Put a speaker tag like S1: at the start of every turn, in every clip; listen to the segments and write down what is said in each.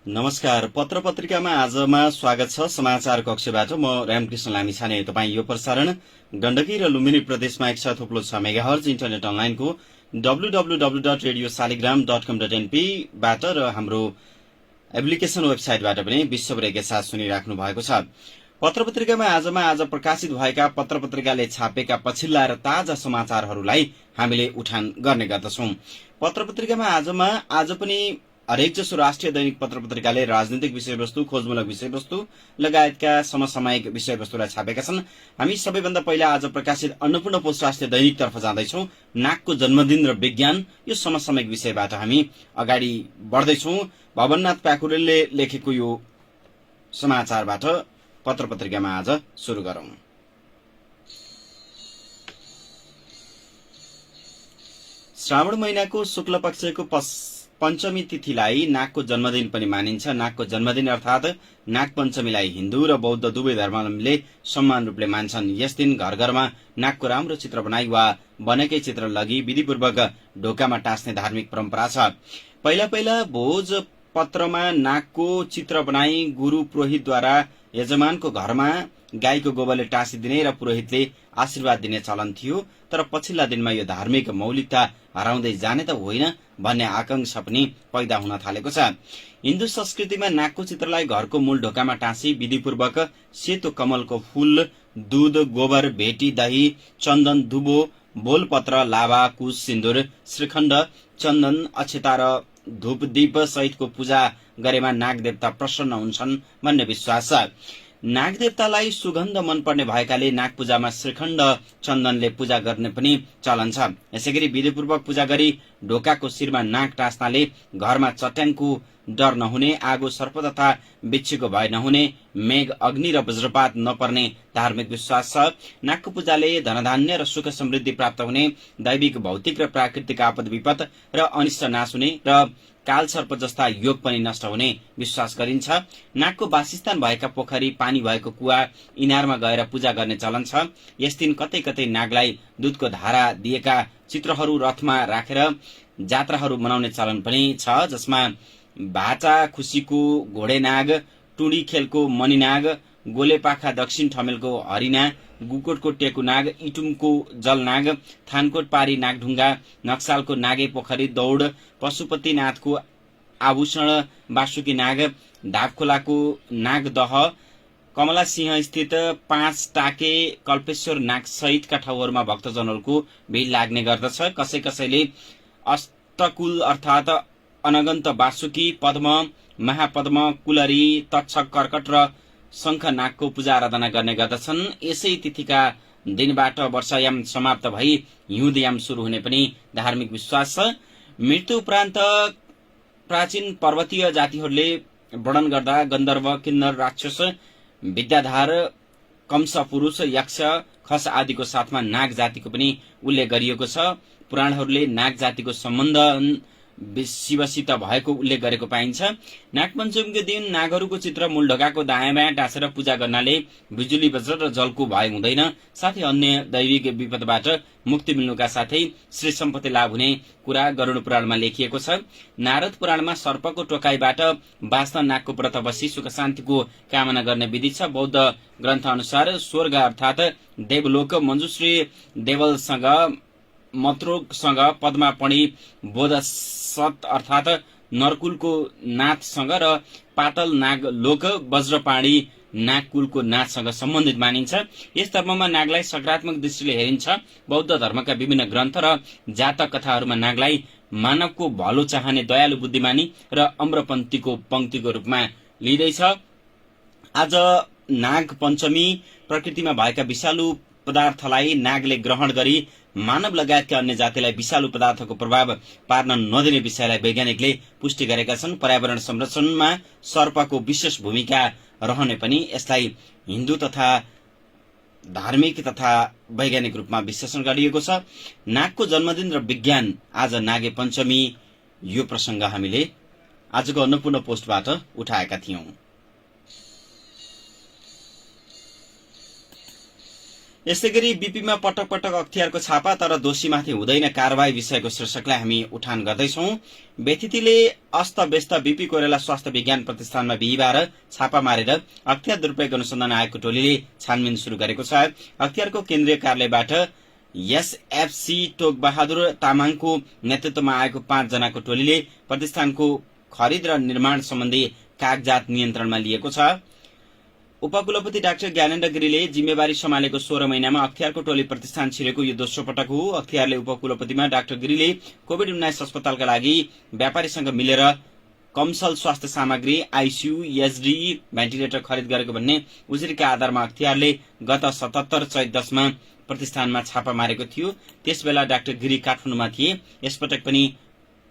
S1: नमस्कार। पत्र पत्रिकामा आजमा स्वागत छ। समाचार कक्षबाट म रामकृष्ण लामिछाने। तपाईँ यो प्रसारण गण्डकी र लुम्बिनी प्रदेशमा 107.6 मेगाहर्ज इन्टरनेट अनलाइनको www.radiosaligram.com.np बाट र हाम्रो एप्लिकेशन वेबसाइटबाट पनि विश्वभर एकैसाथ सुनिराख्नु भएको छ। पत्र पत्रिकामा आज प्रकाशित भएका पत्र पत्रिकाले छापेका पछिल्ला र ताजा समाचारहरूलाई हामीले उठान गर्ने गर्दछौं। पत्र पत्रिकामा आज पनि हरेक जसो राष्ट्रिय दैनिक पत्र पत्रिकाले राजनीतिक विषयवस्तु, खोजमूलक विषयवस्तु लगायतका समसामयिक विषयवस्तुलाई छापेका छन्। हामी सबैभन्दा पहिला आज प्रकाशित अन्नपूर्ण पोस्ट राष्ट्रिय दैनिकतर्फ जाँदैछौं। नागको जन्मदिन र विज्ञान, यो समसामयिक विषयबाट हामी अगाडि बढ्दैछौं। भवननाथ प्याकुरेलले लेखेको यो समाचारबाट पत्र पत्रिकामा आज सुरु गरौं। श्रावण महिनाको शुक्ल पक्षको पञ्चमी तिथिलाई नागको जन्मदिन पनि मानिन्छ। नागको जन्मदिन अर्थात नाग पञ्चमीलाई हिन्दू र बौद्ध दुवै धर्मावलम्बीले समान रूपले मान्छन्। यस दिन घर घरमा नागको राम्रो चित्र बनाई वा बनेकै चित्र लगी विधिपूर्वक ढोकामा टाँस्ने धार्मिक परम्परा छ। पहिला भोज पत्रमा नागको चित्र बनाई गुरु पुरोहितद्वारा यजमानको घरमा गाईको गोबरले टाँसिदिने र पुरोहितले आशीर्वाद दिने चलन थियो। तर पछिल्ला दिनमा यो धार्मिक मौलिकता हराउँदै जाने त होइन भन्ने आकांक्षा पनि पैदा हुन थालेको छ। हिन्दू संस्कृतिमा नागको चित्रलाई घरको मूल ढोकामा टाँसी विधिपूर्वक सेतो कमलको फूल, दूध, गोबर, भेटी, दही, चन्दन, दुबो, बोलपत्र, लाभा, कुश, सिन्दूर, श्रीखण्ड, चन्दन, अक्षता र धूपदीप सहितको पूजा गरेमा नागदेवता प्रसन्न हुन्छन् भन्ने विश्वास छ। नागदेवतालाई सुगन्ध मनपर्ने भएकाले नाग पूजामा श्रीखण्ड चन्दनले पूजा गर्ने पनि चलन छ। यसैगरी विधिपूर्वक पूजा गरी ढोकाको शिरमा नाग टाँस्नाले घरमा चट्याङको डर नहुने, आगो सर्प तथा बिच्छीको भय नहुने, मेघ अग्नि र वज्रपात नपर्ने धार्मिक विश्वास छ। नागको पूजाले धनधान्य र सुख समृद्धि प्राप्त हुने, दैविक, भौतिक र प्राकृतिक आपद विपद र अनिष्ट नाश हुने र कालसर्प जस्ता योग पनि नष्ट हुने विश्वास गरिन्छ। नागको वासस्थान भएका पोखरी, पानी भएको कुवा, इनारमा गएर पूजा गर्ने चलन छ। यस दिन कतै कतै नागलाई दूधको धारा दिएका चित्रहरू रथमा राखेर जात्राहरू मनाउने चलन पनि छ, जसमा भाटा खुसीको घोडेनाग, टुडी खेलको मणिनाग, गोलेपाखा दक्षिण ठमेलको हरिना, गुकोटको टेकुनाग, इटुमको जलनाग, थानकोट पारी नागढुङ्गा, नक्सालको नागे पोखरी दौड, पशुपतिनाथको आभूषण वासुकी नाग, ढापखोलाको नागदह, कमला सिंह स्थित 5 टाके कल्पेश्वर नाग सहितका ठाउँहरूमा भक्तजनहरूको भिड लाग्ने गर्दछ। कसै कसैले अष्टकुल अर्थात अनगन्त वासुकी, पद्म, महापद्म, कुलरी, तक्षक, कर्कट र शंख नागको पूजा आराधना गर्ने गर्दछन्। यसै तिथिका दिनबाट वर्षायाम समाप्त भई हिउँदयाम शुरू हुने पनि धार्मिक विश्वास छ। मृत्यु उपरान्त प्राचीन पर्वतीय जातिहरूले वर्णन गर्दा गन्धर्व, किन्नर, राक्षस, विद्याधार, कंस, पुरुष, यक्ष, खस आदिको साथमा नाग जातिको पनि उल्लेख गरिएको छ। पुराणहरूले नाग जातिको सम्बन्ध शिवसित भएको उल्लेख गरेको पाइन्छ। नागपञ्चमीको दिन नागहरूको चित्र मूल ढोकाको दायाँ बायाँ टाँसेर पूजा गर्नाले बिजुली, वज्र र जलको भय हुँदैन, साथै अन्य दैविक विपदबाट मुक्ति मिल्नुका साथै श्री सम्पत्ति लाभ हुने कुरा गरुड पुराणमा लेखिएको छ। नारद पुराणमा सर्पको टोकाइबाट बाँच्न नागको व्रत बसी सुख शान्तिको कामना गर्ने विधि छ। बौद्ध ग्रन्थ अनुसार स्वर्ग अर्थात देवलोक, मञ्जुश्री देवलसँग, मत्रोकसँग, पद्मापणी बोधसत अर्थात नरकुलको नाथसँग र पातल नाग लोक वज्रपाणी नागकुलको नाथसँग सम्बन्धित मानिन्छ। यस धर्ममा नागलाई सकारात्मक दृष्टिले हेरिन्छ। बौद्ध धर्मका विभिन्न ग्रन्थ र जातक कथाहरूमा नागलाई मानवको भलो चाहने दयालु बुद्धिमानी र अम्रपन्थीको पंक्तिको रूपमा लिइदैछ। आज नाग पञ्चमी प्रकृतिमा भएका विषालु पदार्थलाई नागले ग्रहण गरी मानव लगायतका अन्य जातिलाई विषालु पदार्थको प्रभाव पार्न नदिने विषयलाई वैज्ञानिकले पुष्टि गरेका छन्। पर्यावरण संरक्षणमा सर्पको विशेष भूमिका रहने पनि यसलाई हिन्दू तथा धार्मिक तथा वैज्ञानिक रूपमा विश्लेषण गरिएको छ। नागको जन्मदिन र विज्ञान, आज नागे पञ्चमी, यो प्रसंग हामीले आजको अन्नपूर्ण पोस्टबाट उठाएका थियौं। यसैगरी बीपीमा पटक पटक अख्तियारको छापा तर दोषीमाथि हुँदैन कारबाही विषयको शीर्षकलाई हामी उठान गर्दैछौं। बेथितिले अस्तव्यस्त बीपी कोइराला स्वास्थ्य विज्ञान प्रतिष्ठानमा बिहिबार छापा मारेर अख्तियार दुरूपयोग अनुसन्धान आयोगको टोलीले छानबिन शुरू गरेको छ। अख्तियारको केन्द्रीय कार्यालयबाट एसएफसी टोकबहादुर तामाङको नेतृत्वमा आएको 5 जनाको टोलीले प्रतिष्ठानको खरिद र निर्माण सम्बन्धी कागजात नियन्त्रणमा लिएको छ। उपकुलपति डाक्टर ज्ञानेन्द्र गिरीले जिम्मेवारी सम्हालेको 16 महिनामा अख्तियारको टोली प्रतिष्ठान छिरेको यो दोस्रो पटक हो। अख्तियारले उपकुलपतिमा डाक्टर गिरीले कोभिड-19 अस्पतालका लागि व्यापारीसँग मिलेर कमसल स्वास्थ्य सामग्री, आईसीयू, एसडी, भेन्टिलेटर खरिद गरेको भन्ने उजुरीका आधारमा अख्तियारले गत 77 चैत 10 मा प्रतिष्ठानमा छापा मारेको थियो। त्यसबेला डाक्टर गिरी काठमाडौँमा थिए। यसपटक पनि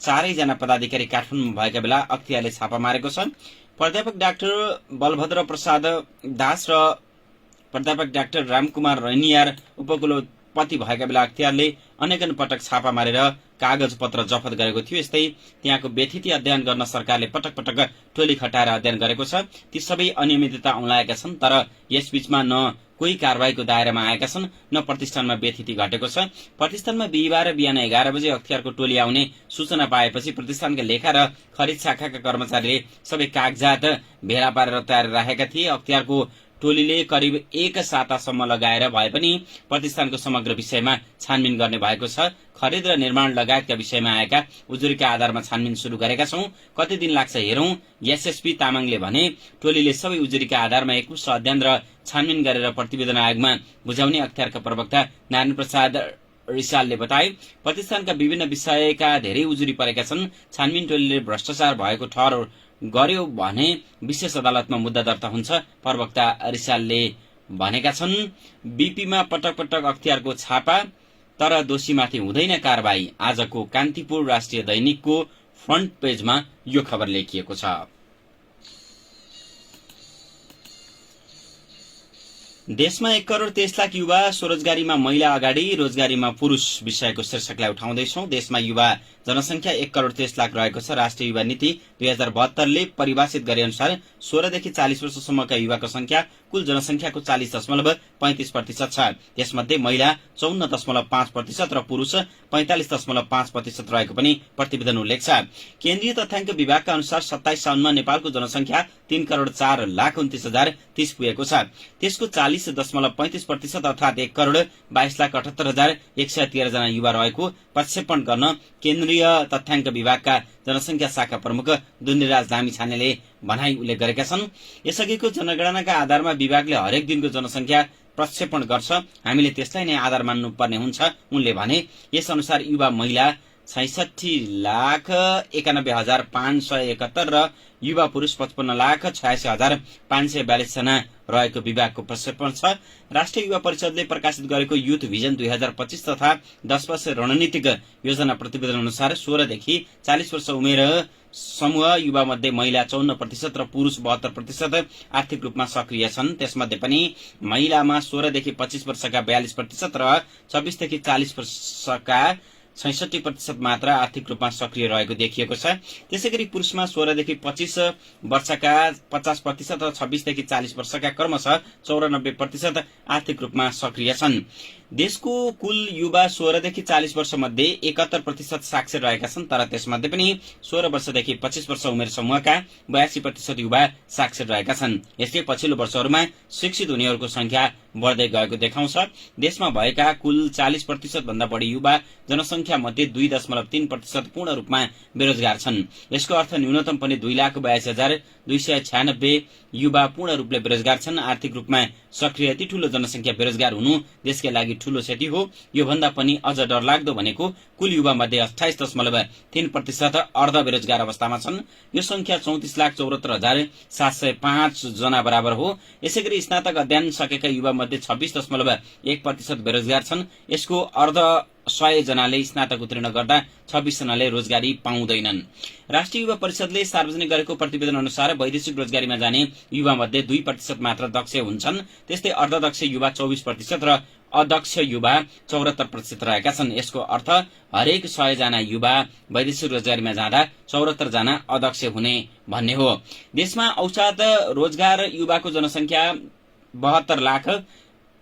S1: 4 जना पदाधिकारी काठमाडौँमा भएका बेला अख्तियारले छापा मारेको छ। प्राध्यापक डाक्टर बलभद्र प्रसाद दास र प्राध्यापक डाक्टर रामकुमार रैनियार उपकुलपति भएका बेला अख्तियारले अनेकन पटक छापा मारेर कागज पत्र जफत गरेको थियो। यस्तै त्यहाँको व्यथिति अध्ययन गर्न सरकारले पटक पटक टोली खटाएर अध्ययन गरेको छ। ती सबै अनियमितता औंलाएका छन् तर यसबीचमा न कोही कारबाहीको दायरामा आएका छन् न प्रतिष्ठानमा व्यथिति घटेको छ। प्रतिष्ठानमा बिहिबार बिहान 11 बजे अख्तियारको टोली आउने सूचना पाएपछि प्रतिष्ठानका लेखा र खरिद शाखाका कर्मचारीले सबै कागजात भेला पारेर तयार राखेका थिए। अख्तियारको टोलीले करिब 1 सातासम्म लगाएर भए पनि प्रतिष्ठानको समग्र विषयमा छानबिन गर्ने भएको छ। खरिद र निर्माण लगायतका विषयमा आएका उजुरीका आधारमा छानबिन शुरू गरेका छौं। कति दिन लाग्छ हेरौं। एसएसपी तामाङले भने टोलीले सबै उजुरीका आधारमा एकमुष्ट अध्ययन र छानबिन गरेर प्रतिवेदन आयोगमा बुझाउने अख्तियारका प्रवक्ता नारायण प्रसाद रिसालले बताए। प्रतिष्ठानका विभिन्न विषयका धेरै उजुरी परेका छन्। छानबिन टोलीले भ्रष्टाचार भएको ठहर गर्यो भने विशेष अदालतमा मुद्दा दर्ता हुन्छ, प्रवक्ता रिसालले भनेका छन्। बीपीमा पटक पटक अख्तियारको छापा तर दोषीमाथि हुँदैन कारबाही। आजको कान्तिपुर राष्ट्रिय दैनिकको फ्रन्ट पेजमा यो खबर लेखिएको छ। देशमा 1 करोड 23 लाख युवा स्वरोजगारीमा महिला अगाडि, रोजगारीमा पुरुष विषयको शीर्षकलाई उठाउँदैछौं। देशमा युवा जनसंख्या 1 करोड 23 लाख रहेको छ। राष्ट्रिय युवा नीति 2072 ले परिभाषित गरे अनुसार 16 देखि 40 वर्षसम्मका युवाको संख्या कुल जनसंख्याको 40.35% छ। त्यसमध्ये महिला 54.5% र पुरुष 45.5% रहेको पनि प्रतिवेदन उल्लेख छ। केन्द्रीय तथ्याङ्क विभागका अनुसार 27 साउनमा नेपालको जनसंख्या 3 करोड 4 लाख 29,030 पुगेको छ। त्यसको 40.35% अर्थात 1 करोड 22 लाख 78,113 जना युवा रहेको प्रक्षेपण गर्न केन्द्रीय तथ्याङ्क विभागका जनसंख्या शाखा प्रमुख दुन्नीराज लामिछानेले भनाई उल्लेख गरेका छन्। यसअघिको जनगणनाका आधारमा विभागले हरेक दिनको जनसंख्या प्रक्षेपण गर्छ। हामीले त्यसलाई नै आधार मान्नुपर्ने हुन्छ उनले भने। यस अनुसार युवा महिला 66,91,571 र युवा पुरुष 55,86,542 जना रहेको विभागको प्रक्षेपण छ। राष्ट्रिय युवा परिषदले प्रकाशित गरेको युथ भिजन 2025 तथा 10 वर्ष रणनीतिक योजना प्रतिवेदन अनुसार 16 देखि 40 वर्ष उमेर समूह युवा मध्ये महिला 54% र पुरुष 72% आर्थिक रूपमा सक्रिय छन्। त्यसमध्ये पनि महिलामा 16 देखि 25 वर्षका 42% र 26 देखि 40 वर्षका 66% मात्र आर्थिक रूपमा सक्रिय रहेको देखिएको छ। त्यसैगरी पुरुषमा 16 देखि 25 वर्षका 50% र 26 देखि 40 वर्षका क्रमशः 94% आर्थिक रूपमा सक्रिय छन्। देशको कुल युवा 16 देखि 40 वर्ष मध्ये 71% साक्षर रहेका छन्। तर त्यसमध्ये पनि 16 वर्षदेखि 25 वर्ष उमेर समूहका 82% युवा साक्षर रहेका छन्। यसले पछिल्लो वर्षहरूमा शिक्षित हुनेहरूको संख्या बढ्दै गएको देखाउँछ। देशमा भएका कुल 40% भन्दा बढी युवा जनसंख्या मध्ये 2.3% पूर्ण रूपमा बेरोजगार छन्। यसको अर्थ न्यूनतम पनि 2,82,296 युवा पूर्ण रूपले बेरोजगार छन्। आर्थिक रूपमा सक्रिय यति ठूलो जनसंख्या बेरोजगार हुनु देशकै लागि ठूलो क्षति हो। यो भन्दा पनि अझ डरलाग्दो भनेको कुल युवा मध्ये 28.3% अर्ध बेरोजगार अवस्थामा छन्। यो संख्या 34,74,705 जना बराबर हो। यसैगरी स्नातक अध्ययन सकेका युवा मध्ये 26.1% बेरोजगार छन्। यसको अर्ध 100 जनाले स्नातक उत्तीर्ण गर्दा 26 जनाले रोजगारी पाउँदैनन्। राष्ट्रिय युवा परिषदले सार्वजनिक गरेको प्रतिवेदन अनुसार वैदेशिक रोजगारीमा जाने युवा मध्ये 2% मात्र दक्ष हुन्छन्। त्यस्तै अर्धदक्ष युवा 24% र अदक्ष युवा 74% रहेका छन्। यसको अर्थ हरेक 100 जना युवा वैदेशिक रोजगारीमा जाँदा 74 जना अदक्ष हुने भन्ने हो। देशमा औसत रोजगार युवाको जनसंख्या 72 लाख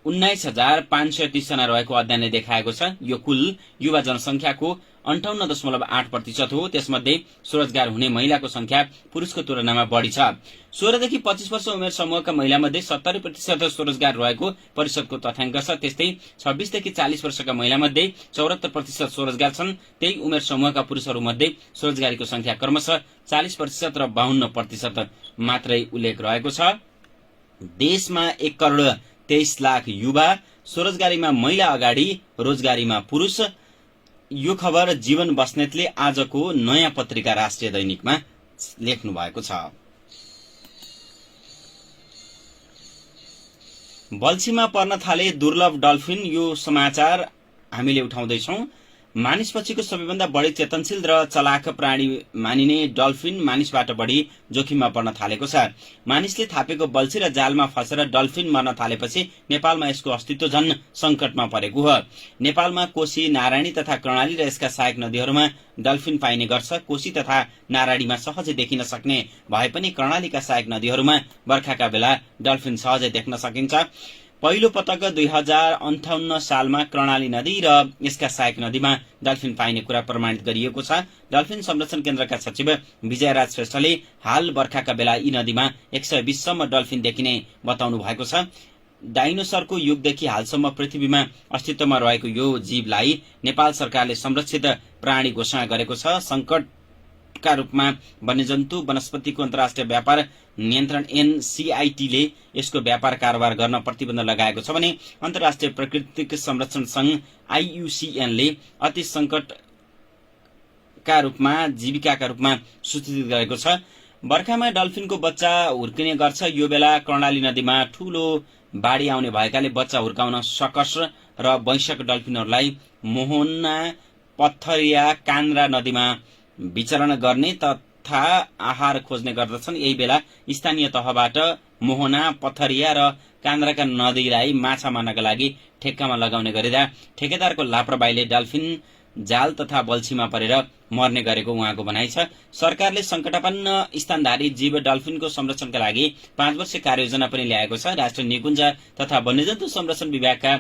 S1: 19,530 जना रहेको अध्ययनले देखाएको छ। यो कुल युवा जनसंख्याको 58.8% हो। त्यसमध्ये स्वरोजगार हुने महिलाको संख्या पुरुषको तुलनामा बढी छ। 16 देखि 25 वर्ष उमेर समूहका महिलामध्ये 70% स्वरोजगार रहेको परिषदको तथ्याङ्क छ। त्यस्तै 26 देखि 40 वर्षका महिलामध्ये 74% स्वरोजगार छन्। त्यही उमेर समूहका पुरुषहरूमध्ये स्वरोजगारीको संख्या क्रमशः 40% र 52% मात्रै उल्लेख रहेको छ। देशमा 1,23,00,000 युवा, स्वरोजगारीमा महिला अगाडि, रोजगारीमा पुरुष। यो खबर जीवन बस्नेतले आजको नयाँ पत्रिका राष्ट्रिय दैनिकमा लेख्नु भएको छ। बल्छीमा पर्न थाले दुर्लभ डल्फिन, यो समाचार हामीले उठाउँदैछौँ। मानिसपछिको सबैभन्दा बढी चेतनशील र चलाख प्राणी मानिने डल्फिन मानिसबाट बढी जोखिममा पर्न थालेको छ। मानिसले थापेको बल्छी र जालमा फसेर डल्फिन मर्न थालेपछि नेपालमा यसको अस्तित्व झन् संकटमा परेको हो। नेपालमा कोशी, नारायणी तथा कर्णाली र यसका सहायक नदीहरूमा डल्फिन पाइने गर्छ। कोशी तथा नारायणीमा सहजै देखिन सक्ने भए पनि कर्णालीका सहायक नदीहरूमा बर्खाका बेला डल्फिन सहजै देख्न सकिन्छ। पहिलो पटक 2058 सालमा कर्णाली नदी र यसका सहायक नदीमा डल्फिन पाइने कुरा प्रमाणित गरिएको छ। डल्फिन संरक्षण केन्द्रका सचिव विजयराज श्रेष्ठले हाल बर्खाका बेला यी नदीमा 120 सम्म डल्फिन देखिने बताउनु भएको छ। डाइनोसरको युगदेखि हालसम्म पृथ्वीमा अस्तित्वमा रहेको यो जीवलाई नेपाल सरकारले संरक्षित प्राणी घोषणा गरेको छ। संकटका रूपमा वन्यजन्तु वनस्पतिको अन्तर्राष्ट्रिय व्यापार नियन्त्रण NCIT ले यसको व्यापार कारोबार गर्न प्रतिबन्ध लगाएको छ भने अन्तर्राष्ट्रिय प्राकृतिक संरक्षण संघ IUCN ले अति संकटका रूपमा जीविकाका रूपमा सूचित गरेको छ। बर्खामा डल्फिनको बच्चा हुर्किने गर्छ। यो बेला कर्णाली नदीमा ठूलो बाढी आउने भएकाले बच्चा हुर्काउन सकस र वैंशक डल्फिनहरूलाई मोहना, पत्थरिया, कान्द्रा नदीमा विचरण गर्ने तथा आहार खोज्ने गर्दछन्। यही बेला स्थानीय तहबाट मोहना, पत्थरिया र कान्द्राका नदीलाई माछा मार्नका लागि ठेक्कामा लगाउने गरिँदा ठेकेदारको लापरवाहीले डल्फिन जाल तथा बल्छीमा परेर मर्ने गरेको उहाँको भनाइ छ। सरकारले संकटापन्न स्थानधारी जीव डल्फिनको संरक्षणका लागि 5 वर्षीय कार्ययोजना पनि ल्याएको छ। राष्ट्रिय निकुञ्ज तथा वन्यजन्तु संरक्षण विभागका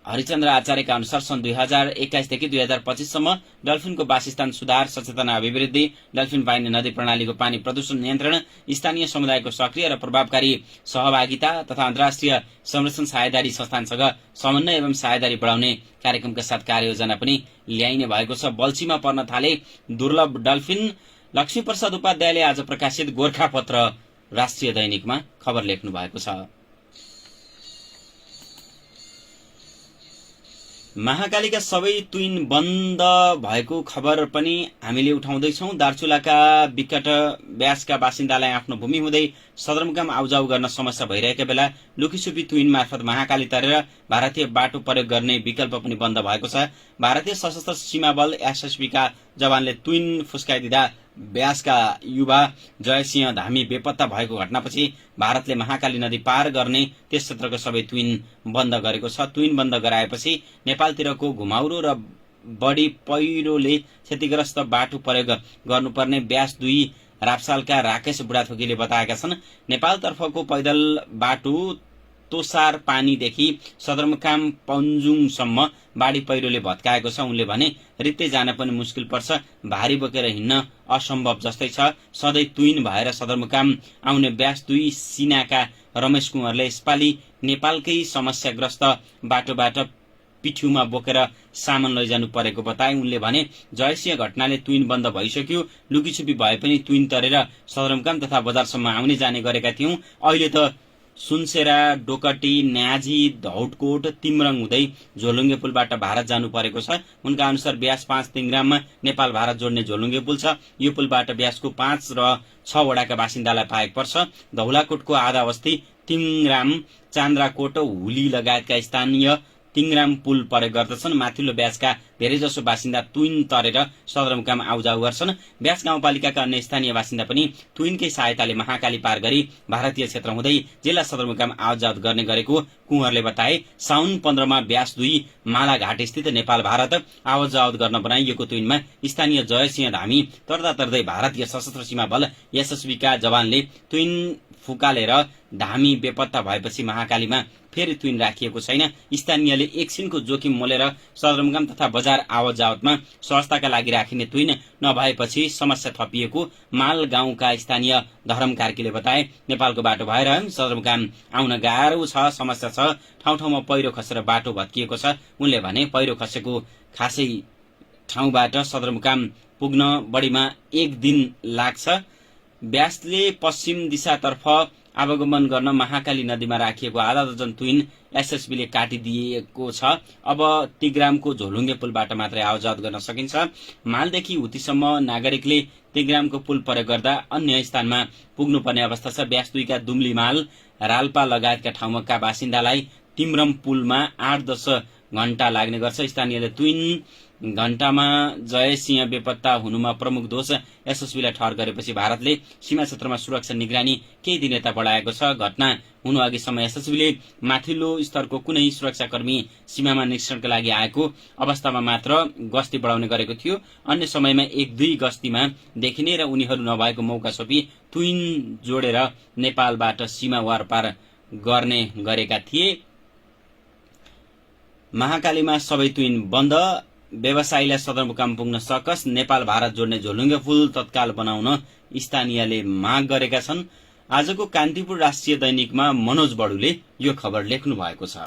S1: हरिचन्द्र आचार्यका अनुसार सन् 2021 देखि 2025 सम्म डल्फिनको वासस्थान सुधार, सचेतना अभिवृद्धि, डल्फिन पाइने नदी प्रणालीको पानी प्रदूषण नियन्त्रण, स्थानीय समुदायको सक्रिय र प्रभावकारी सहभागिता तथा अन्तर्राष्ट्रिय संरक्षण साझेदारी संस्थानसँग समन्वय एवं साझेदारी बढाउने कार्यक्रमका साथ कार्ययोजना पनि ल्याइने भएको छ। बल्छीमा पर्न थाले दुर्लभ डल्फिन। लक्ष्मीप्रसाद उपाध्यायले आज प्रकाशित गोरखापत्र राष्ट्रिय दैनिकमा खबर लेख्नु भएको छ। महाकालीका सबै तुइन बन्द भएको खबर पनि हामीले उठाउँदैछौँ। दार्चुलाका विकट व्यासका बासिन्दालाई आफ्नो भूमि हुँदै सदरमुकाम आउजाउ गर्न समस्या भइरहेका बेला लुकीछुपी तुइन मार्फत महाकाली तरेर भारतीय बाटो प्रयोग गर्ने विकल्प पनि बन्द भएको छ। भारतीय सशस्त्र सीमा बल SSB का जवानले तुइन फुस्काइदिँदा व्यासका युवा जयसिंह धामी बेपत्ता भएको घटनापछि भारतले महाकाली नदी पार गर्ने त्यस क्षेत्रको सबै तुइन बन्द गरेको छ। तुइन बन्द गराएपछि नेपालतिरको घुमाउरो र बढी पहिरोले क्षतिग्रस्त बाटो प्रयोग गर्नुपर्ने व्यास 2 राप्सालका राकेश बुढाथोकीले बताएका छन्। नेपालतर्फको पैदल बाटो तोसार पानीदेखि सदरमुकाम पन्जुङसम्म बाढी पहिरोले भत्काएको छ। उनले भने रित्तै जान पनि मुस्किल पर्छ, भारी बोकेर हिँड्न असम्भव जस्तै छ। सधैँ तुइन भएर सदरमुकाम आउने व्यास 2 सिनाका रमेश कुँवरले यसपालि नेपालकै समस्याग्रस्त बाटोबाट पिठ्यूमा बोकेर सामान लैजानु परेको बताए। उनले भने जयसिंह घटनाले तुइन बन्द भइसक्यो, लुकीछुपी भए पनि तुइन तरेर सदरमुकाम तथा बजारसम्म आउने जाने गरेका थियौं। अहिले त सुनसेरा, डोकटी, न्याजी, धौटकोट, तिमरङ हुँदै झोलुङ्गे पुलबाट भारत जानु परेको छ। उनका अनुसार व्यास 5 तिङराममा नेपाल भारत जोड्ने झोलुङ्गे पुल छ। यो पुलबाट व्यासको 5 र 6 वडाका बासिन्दालाई पाएक पर्छ। धौलाकोटको आधा बस्ती तिङराम, चान्द्राकोट, हुली लगायतका स्थानीय तिङराम पुल प्रयोग गर्दछन्। माथिल्लो व्यासका धेरैजसो बासिन्दा तुइन तरेर सदरमुकाम आउजाउ गर्छन्। व्यास गाउँपालिकाका अन्य स्थानीय बासिन्दा पनि तुइनकै सहायताले महाकाली पार गरी भारतीय क्षेत्र हुँदै जिल्ला सदरमुकाम आउजाउ गर्ने गरेको कुँवरले बताए। साउन 15 मा व्यास 2 मालाघाट स्थित नेपाल भारत आवाजावत गर्न बनाइएको तुइनमा स्थानीय जयसिंह धामी तर्दा तर्दै भारतीय सशस्त्र सीमा बल SSB का जवानले तुइन फुकालेर धामी बेपत्ता भएपछि महाकालीमा फेरि तुइन राखिएको छैन। स्थानीयले एकछिनको जोखिम मोलेर सदरमुकाम तथा बजार आवत जावतमा सहजताका लागि राखिने तुइन नभएपछि समस्या थपिएको माल गाउँका स्थानीय धर्म कार्कीले बताए। नेपालको बाटो भएर सदरमुकाम आउन गाह्रो छ, समस्या छ, ठाउँ ठाउँमा पहिरो खसेर बाटो भत्किएको छ। उनले भने पहिरो खसेको खासै ठाउँबाट सदरमुकाम पुग्न बढीमा 1 दिन लाग्छ। ब्यासले पश्चिम दिशातर्फ आवागमन गर्न महाकाली नदीमा राखिएको आधा दर्जन तुइन एसएसबीले काटिदिएको छ। अब तिग्रामको झोलुङ्गे पुलबाट मात्रै आवजावत गर्न सकिन्छ। मालदेखि हुतीसम्म नागरिकले तिग्रामको पुल प्रयोग गर्दा अन्य स्थानमा पुग्नुपर्ने अवस्था छ। ब्यास 2 का दुम्ली माल राल्पा लगायतका ठाउँका बासिन्दालाई तिम्रम पुलमा 8-10 घण्टा लाग्ने गर्छ। स्थानीयले तुइन घण्टामा जयसिंह बेपत्ता हुनुमा प्रमुख दोष एसएसबीलाई ठहर गरेपछि भारतले सीमा क्षेत्रमा सुरक्षा निगरानी केही दिन यता बढाएको छ। घटना हुनु अघिसम्म एसएसबीले माथिल्लो स्तरको कुनै सुरक्षाकर्मी सीमामा निरीक्षणका लागि आएको अवस्थामा मात्र गस्ती बढाउने गरेको थियो। अन्य समयमा 1-2 गस्तीमा देखिने र उनीहरू नभएको मौका छोपी तुइन जोडेर नेपालबाट सीमा वारपार गर्ने गरेका थिए। महाकालीमा सबै तुइन बन्द, व्यवसायीलाई सदरमुकाम पुग्न सकस। नेपाल भारत जोड्ने झोलुङ्गे पुल तत्काल बनाउन स्थानीयले माग गरेका छन्। आजको कान्तिपुर राष्ट्रिय दैनिकमा मनोज बडुले यो खबर लेख्नु भएको छ।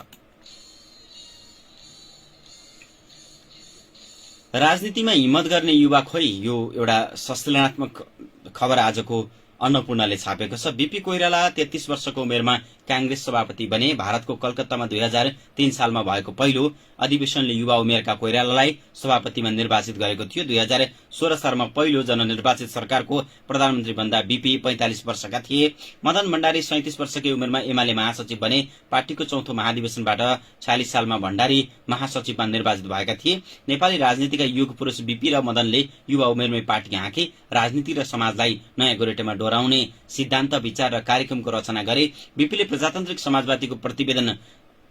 S1: राजनीतिमा हिम्मत गर्ने युवा खोइ, यो एउटा संश्लेषणात्मक खबर आजको अन्नपूर्णले छापेको छ। बीपी कोइराला 33 वर्षको उमेरमा कांग्रेस सभापति बने। भारतको कलकत्तामा 2003 सालमा भएको पहिलो अधिवेशनले युवा उमेरका कोइरालालाई सभापतिमा निर्वाचित गरेको थियो। 2016 सालमा पहिलो जननिर्वाचित सरकारको प्रधानमन्त्री बन्दा बीपी 45 वर्षका थिए। मदन भण्डारी 37 वर्षकै उमेरमा एमाले महासचिव बने। पार्टीको चौथो महाधिवेशनबाट 46 सालमा भण्डारी महासचिवमा निर्वाचित भएका थिए। नेपाली राजनीतिका युग पुरुष बीपी र मदनले युवा उमेरमै पार्टी हाँके। राजनीति र समाजलाई नयाँ गोरेटोमा डोराउने सिद्धान्त, विचार र कार्यक्रमको रचना गरे। बीपीले प्रजातान्त्रिक समाजवादीको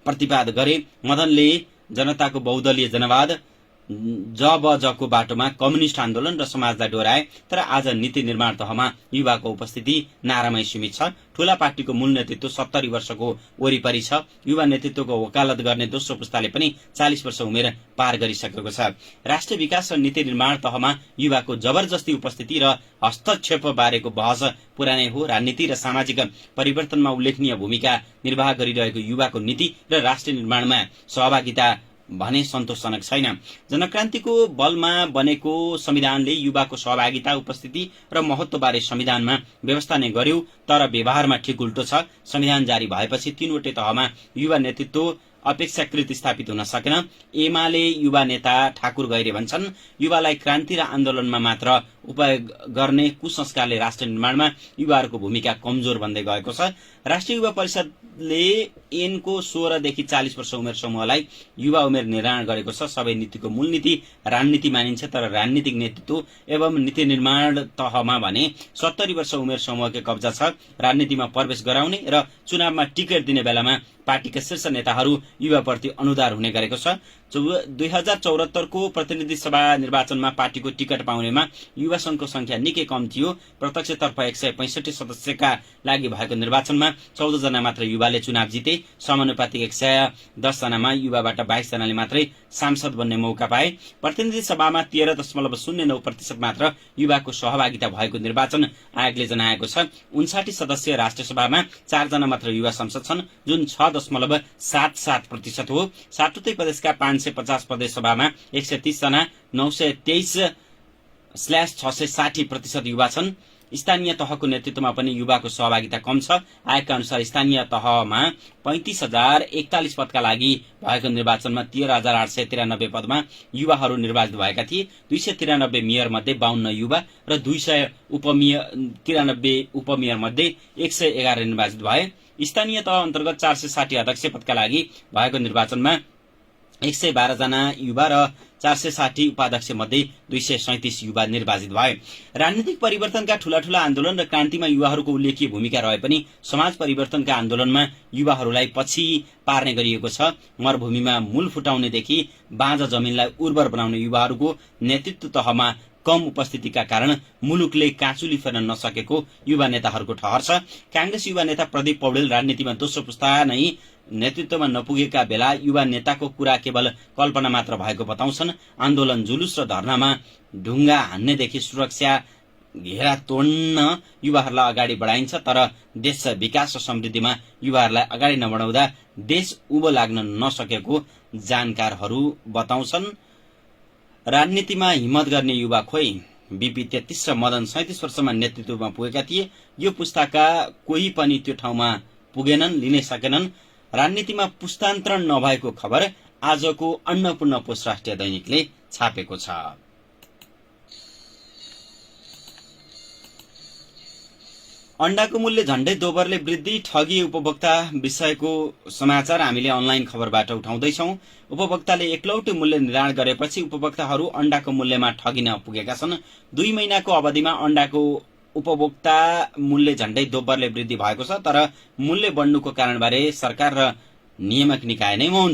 S1: प्रतिपाद गरे। मदनले जनताको बहुदलीय जनवाद जबजको बाटोमा कम्युनिष्ट आन्दोलन र समाजलाई डोराए। तर आज नीति निर्माण तहमा युवाको उपस्थिति नारामै सीमित छ। ठूला पार्टीको मूल नेतृत्व 70 वर्षको वरिपरि छ। युवा नेतृत्वको वकालत गर्ने दोस्रो पुस्ताले पनि 40 वर्ष उमेर पार गरिसकेको छ। राष्ट्रिय विकास र नीति निर्माण तहमा युवाको जबरजस्ती उपस्थिति र हस्तक्षेप बारेको बहस पुरानै हो। राजनीति र सामाजिक परिवर्तनमा उल्लेखनीय भूमिका निर्वाह गरिरहेको युवाको नीति र राष्ट्र निर्माणमा सहभागिता भने सन्तोषजनक छैन। जनक्रान्तिको बलमा बनेको संविधानले युवाको सहभागिता, उपस्थिति र महत्वबारे संविधानमा व्यवस्था नै गर्यो, तर व्यवहारमा ठिक उल्टो छ। संविधान जारी भएपछि 3वटै तहमा युवा नेतृत्व अपेक्षाकृत स्थापित हुन सकेन। एमाले युवा नेता ठाकुर गैरे भन्छन्, युवालाई क्रान्ति र आन्दोलनमा मात्र उपयोग गर्ने कुसंस्कारले राष्ट्र निर्माणमा युवाहरूको भूमिका कमजोर बन्दै गएको छ। राष्ट्रिय युवा परिषदले ऐनको 16 देखि 40 वर्ष उमेर समूहलाई युवा उमेर निर्धारण गरेको छ। सबै नीतिको मूल नीति रणनीति मानिन्छ, तर राजनीतिक नेतृत्व एवं नीति निर्माण तहमा भने 70 वर्ष उमेर समूहकै कब्जा छ। राजनीतिमा प्रवेश गराउने र चुनावमा टिकट दिने बेलामा पार्टीका शीर्ष नेताहरू युवाप्रति अनुदार हुने गरेको छ। 2074 को प्रतिनिधि सभा निर्वाचनमा पार्टीको टिकट पाउनेमा युवा संघको संख्या निकै कम थियो। प्रत्यक्षतर्फ 165 सदस्यका लागि भएको निर्वाचनमा 14 जना मात्र युवाले चुनाव जिते। समानुपातिक 110 जनामा युवाबाट 22 जनाले मात्रै सांसद बन्ने मौका पाए। प्रतिनिधि सभामा 13.09% मात्र युवाको सहभागिता भएको निर्वाचन आयोगले जनाएको छ। 59 सदस्यीय राष्ट्रिय सभामा 4 जना मात्र युवा संसद छन्, जुन 6.77% हो। सातवटै प्रदेशका 550 प्रदेश सभामा 130 जना, 923/660% युवा छन्। स्थानीय तहको नेतृत्वमा पनि युवाको सहभागिता कम छ। आयोगका अनुसार स्थानीय तहमा 35,041 पदका लागि भएको निर्वाचनमा 13,893 पदमा युवाहरू निर्वाचित भएका थिए। 293 मेयर मध्ये 52 युवा र 293 उपमेयर मध्ये 111 निर्वाचित भए। स्थानीय तह अन्तर्गत 460 अध्यक्ष पदका लागि भएको निर्वाचनमा 112 जना युवा र 460 उपाध्यक्ष मध्ये 237 युवा निर्वाचित भए। राजनीतिक परिवर्तनका ठूला आन्दोलन र क्रान्तिमा युवाहरूको उल्लेखीय भूमिका रहे पनि समाज परिवर्तनका आन्दोलनमा युवाहरूलाई पछि पार्ने गरिएको छ। मरुभूमिमा मूल फुटाउनेदेखि बाँझा जमिनलाई उर्वर बनाउने युवाहरूको नेतृत्व तहमा कम उपस्थितिका कारण मुलुकले काँचुली फेर्न नसकेको युवा नेताहरूको ठहर छ। कांग्रेस युवा नेता प्रदीप पौडेल राजनीतिमा दोस्रो पुस्ता नै नेतृत्वमा नपुगेका बेला युवा नेताको कुरा केवल कल्पना मात्र भएको बताउँछन्। आन्दोलन, जुलुस र धरनामा ढुङ्गा हान्नेदेखि सुरक्षा घेरा तोड्न युवाहरूलाई अगाडि बढाइन्छ, तर देश विकास र समृद्धिमा युवाहरूलाई अगाडि नबढाउँदा देश उभो लाग्न नसकेको जानकारहरू बताउँछन्। राजनीतिमा हिम्मत गर्ने युवा खोइ। बीपी 33 र मदन 37 वर्षमा नेतृत्वमा पुगेका थिए। यो पुस्ताका कोही पनि त्यो ठाउँमा पुगेनन्, लिनै सकेनन्। राजनीतिमा पुस्तान्तरण नभएको खबर आजको अन्नपूर्ण पोस्ट राष्ट्रिय दैनिकले छापेको छ। अण्डाको मूल्य झण्डै दोब्बरले वृद्धि, ठगी उपभोक्ता विषयको समाचार हामीले अनलाइन खबरबाट उठाउँदैछौं। उपभोक्ताले एकलौटे मूल्य निर्धारण गरेपछि उपभोक्ताहरू अण्डाको मूल्यमा ठगिन पुगेका छन्। 2 महिनाको अवधिमा अण्डाको उपभोक्ता मूल्य झण्डै दोब्बरले वृद्धि भएको छ, तर मूल्य बढ्नुको कारणबारे सरकार र नियामक निकाय नै मौन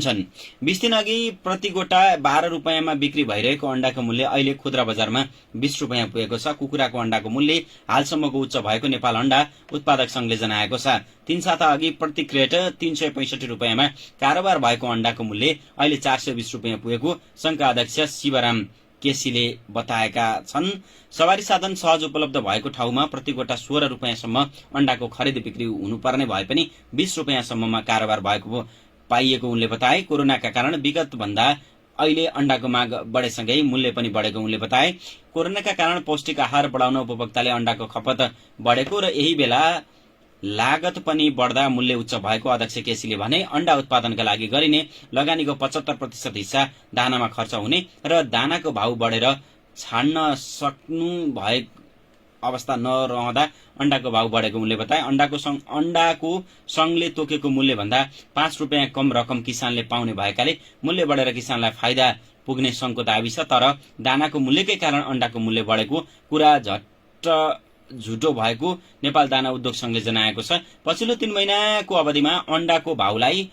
S1: 20 दिन अघि प्रति गोटा 12 रुपियाँमा बिक्री भइरहेको अण्डाको मूल्य अहिले खुद्रा बजारमा 20 रुपियाँ पुगेको छ। कुखुराको अण्डाको मूल्य हालसम्मको उच्च भएको नेपाल अण्डा उत्पादक संघले जनाएको छ। 3 साता अघि प्रति क्रेट 365 रुपियाँमा कारोबार भएको अण्डाको मूल्य अहिले 420 रुपियाँ पुगेको संघका अध्यक्ष शिवराम केसीले बताएका छन्। सवारी साधन सहज उपलब्ध भएको ठाउँमा प्रति गोटा 16 रुपियाँसम्म अण्डाको खरिद बिक्री हुनुपर्ने भए पनि 20 रुपियाँसम्ममा कारोबार भएको पाइएको उनले बताए। कोरोनाका कारण विगत भन्दा अहिले अण्डाको माग बढेसँगै मूल्य पनि बढेको उनले बताए। कोरोनाका कारण पौष्टिक आहार बढाउन उपभोक्ताले अण्डाको खपत बढेको र यही बेला लागत पनि बढ्दा मूल्य उच्च भएको अध्यक्ष केसीले भने। अण्डा उत्पादनका लागि गरिने लगानीको 75% हिस्सा दानामा खर्च हुने र दानाको भाव बढेर छाड्न सक्नु भए अवस्था नरहँदा अण्डाको भाव बढेको उनले बताए। अण्डाको संघले तोकेको मूल्य भन्दा 5 रुपियाँ कम रकम किसानले पाउने भएकाले मूल्य बढेर किसानलाई फाइदा पुग्ने संघको दाबी छ, तर दानाको मूल्यकै कारण अण्डाको मूल्य बढेको कुरा झुटो भएको नेपाल दाना उद्योग संघले जनाएको छ। पछिल्लो 3 महिनाको अवधिमा अण्डाको भावलाई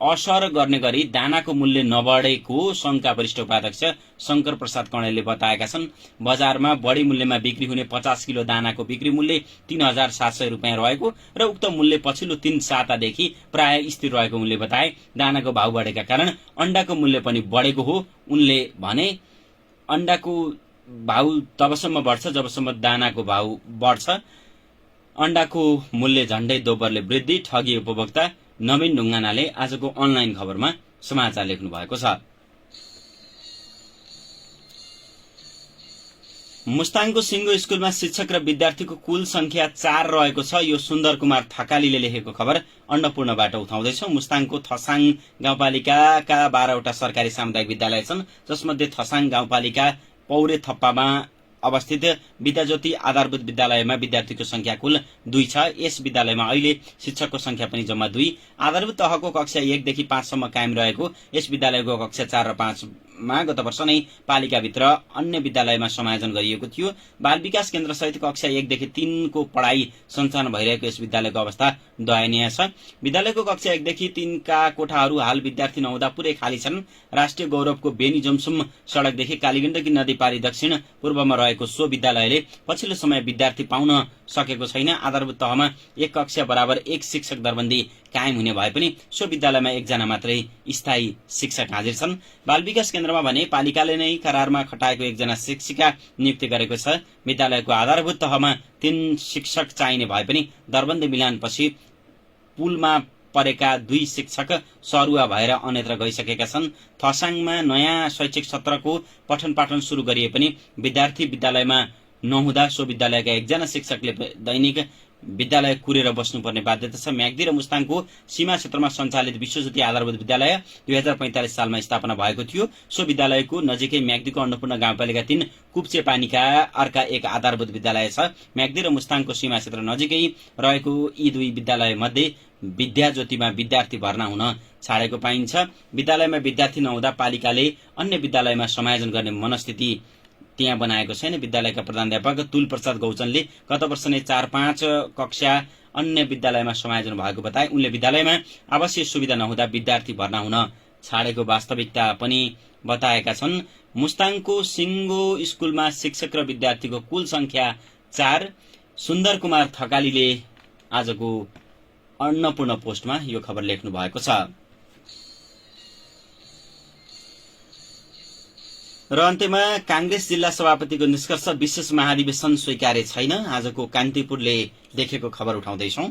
S1: असर गर्ने गरी दानाको मूल्य नबढेको संघका वरिष्ठ उपाध्यक्ष शंकर प्रसाद कणेलले बताएका छन्। बजारमा बढी मूल्यमा बिक्री हुने 50 किलो दानाको बिक्री मूल्य 3700 रुपियाँ रहेको र उक्त मूल्य पछिल्लो 3 सातादेखि प्राय स्थिर रहेको उनले बताए। दानाको भाव बढेका कारण अण्डाको मूल्य पनि बढेको हो उनले भने। अण्डाको भाव तबसम्म बढ्छ जबसम्म दानाको भाव बढ्छ। अण्डाको मूल्य झण्डै दोब्बरले वृद्धि, ठगी उपभोक्ता। नवीन ढुङ्गानाले आजको अनलाइन खबरमा समाचार लेख्नु भएको छ। मुस्ताङको सिंगो स्कुलमा शिक्षक र विद्यार्थीको कुल संख्या 4 रहेको छ। यो सुन्दर कुमार थकालीले लेखेको खबर अन्नपूर्णबाट उठाउँदैछौ। मुस्ताङको थसाङ गाउँपालिकाका 12 वटा सरकारी सामुदायिक विद्यालय छन्, जसमध्ये थसाङ गाउँपालिका पौरे थप्पामा अवस्थित विद्याज्योति आधारभूत विद्यालयमा विद्यार्थीको संख्या कुल 2 छ। यस विद्यालयमा अहिले शिक्षकको संख्या पनि जम्मा 2। आधारभूत तहको कक्षा 1 देखि 5 सम्म कायम रहेको यस विद्यालयको कक्षा 4 र 5 मा गत वर्ष नै पालिकाभित्र अन्य विद्यालयमा समायोजन गरिएको थियो। बाल विकास केन्द्र सहित कक्षा 1 देखि 3 को पढाइ सञ्चालन भइरहेको यस विद्यालयको अवस्था दयनीय छ। विद्यालयको कक्षा 1 देखि 3 का कोठाहरू हाल विद्यार्थी नहुँदा पुरै खाली छन्। राष्ट्रिय गौरवको बेनी जमसुम सडकदेखि कालीगण्डकी नदी पारी दक्षिण पूर्वमा रहेको सो विद्यालयले पछिल्लो समय विद्यार्थी पाउन सकेको छैन। आधारभूत तहमा 1 कक्षा बराबर 1 शिक्षक दरबन्दी कायम हुने भए पनि सो विद्यालयमा 1 जना मात्रै स्थायी शिक्षक हाजिर छन्। बाल विकास केन्द्रमा भने पालिकाले नै करारमा खटाएको 1 जना शिक्षिका नियुक्ति गरेको छ। विद्यालयको आधारभूत तहमा 3 शिक्षक चाहिने भए पनि दरबन्दी मिलानपछि पुलमा परेका 2 शिक्षक सरुवा भएर अन्यत्र गइसकेका छन्। थसाङमा नयाँ शैक्षिक सत्रको पठन पाठन सुरु गरिए पनि विद्यार्थी विद्यालयमा नहुँदा सो विद्यालयका 1 जना शिक्षकले दैनिक विद्यालय कुरेर बस्नुपर्ने बाध्यता छ। म्याग्दी र मुस्ताङको सीमा क्षेत्रमा सञ्चालित विश्वज्योति आधारभूत विद्यालय 2045 सालमा स्थापना भएको थियो। सो विद्यालयको नजिकै म्याग्दीको अन्नपूर्ण गाउँपालिका 3 कुप्चे पानीका अर्का 1 आधारभूत विद्यालय छ। म्याग्दी र मुस्ताङको सीमा क्षेत्र नजिकै रहेको यी 2 विद्यालय मध्ये विद्याज्योतिमा विद्यार्थी भर्ना हुन छाडेको पाइन्छ। विद्यालयमा विद्यार्थी नहुँदा पालिकाले अन्य विद्यालयमा समायोजन गर्ने मनस्थिति त्यहाँ बनाएको छैन। विद्यालयका प्रधानाध्यापक तुल प्रसाद गौचनले गत वर्ष नै 4-5 कक्षा अन्य विद्यालयमा समायोजन भएको बताए। उनले विद्यालयमा आवश्यक सुविधा नहुँदा विद्यार्थी भर्ना हुन छाडेको वास्तविकता पनि बताएका छन्। मुस्ताङको सिङ्गो स्कुलमा शिक्षक र विद्यार्थीको कुल संख्या 4। सुन्दर कुमार थकालीले आजको अन्नपूर्ण पोस्टमा यो खबर लेख्नु भएको छ। र अन्त्यमा कांग्रेस जिल्ला सभापतिको निष्कर्ष विशेष महाधिवेशन स्वीकार्य छैन। आजको कान्तिपुरले देखेको खबर उठाउँदैछौं।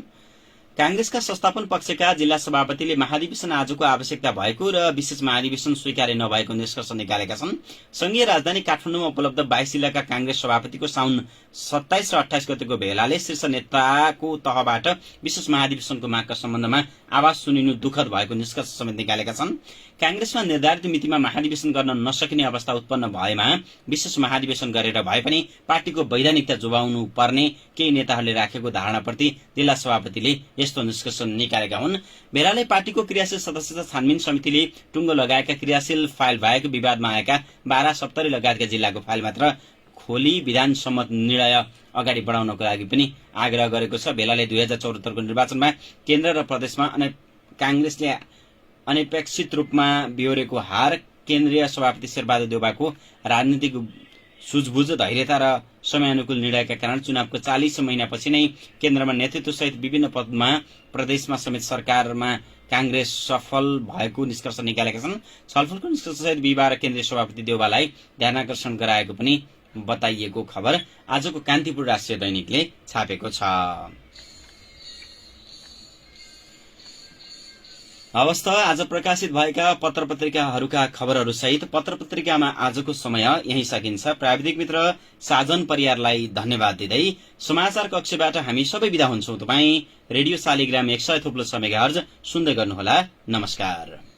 S1: कांग्रेसका संस्थापन पक्षका जिल्ला सभापतिले महाधिवेशन आजको आवश्यकता भएको र विशेष महाधिवेशन स्वीकार्य नभएको निष्कर्ष निकालेका छन्। संघीय राजधानी काठमाडौँमा उपलब्ध 22 जिल्लाका कांग्रेस सभापतिको साउन 27 र 28 गतेको भेलाले शीर्ष नेताको तहबाट विशेष महाधिवेशनको मागका सम्बन्धमा आवाज सुनिनु दुःखद भएको निष्कर्ष समेत निकालेका छन्। कांग्रेसमा निर्धारित मितिमा महाधिवेशन गर्न नसकिने अवस्था उत्पन्न भएमा विशेष महाधिवेशन गरेर भए पनि पार्टीको वैधानिकता जोगाउनु पर्ने केही नेताहरूले राखेको धारणाप्रति जिल्ला सभापतिले यस्तो निष्कर्ष निकालेका हुन्। भेलाले पार्टीको क्रियाशील सदस्यता छानबिन समितिले टुङ्गो लगाएका क्रियाशील फाइल बाहेक विवादमा आएका 12 सप्तरी लगायतका जिल्लाको फाइल मात्र खोली विधान सम्मत निर्णय अगाडि बढाउनको लागि पनि आग्रह गरेको छ। भेलाले 2074 को निर्वाचनमा केन्द्र र प्रदेशमा कांग्रेसले अनपेक्षित रूपमा बिहोरेको हार, केन्द्रीय सभापति शेरबहादुर देउवाको राजनीतिक सुझबुझ, धैर्यता र समयानुकूल निर्णयका कारण चुनावको 40 महिनापछि नै केन्द्रमा नेतृत्वसहित विभिन्न पदमा प्रदेशमा समेत सरकारमा कांग्रेस सफल भएको निष्कर्ष निकालेका छन्। छलफलको निष्कर्षसहित बिहिबार केन्द्रीय सभापति देउवालाई ध्यानाकर्षण गराएको पनि बताइएको खबर आजको कान्तिपुर राष्ट्रिय दैनिकले छापेको छ। हवस् त आज प्रकाशित भएका पत्रपत्रिकाहरूका खबरहरू सहित पत्रपत्रिकामा आजको समय यही सकिन्छ। प्राविधिक मित्र साजन परियारलाई धन्यवाद दिँदै समाचार कक्षबाट हामी सबै बिदा हुन्छौं। तपाई रेडियो शालिग्राम 100.6 मेगाहर्ज सुन्दै गर्नुहोला। नमस्कार।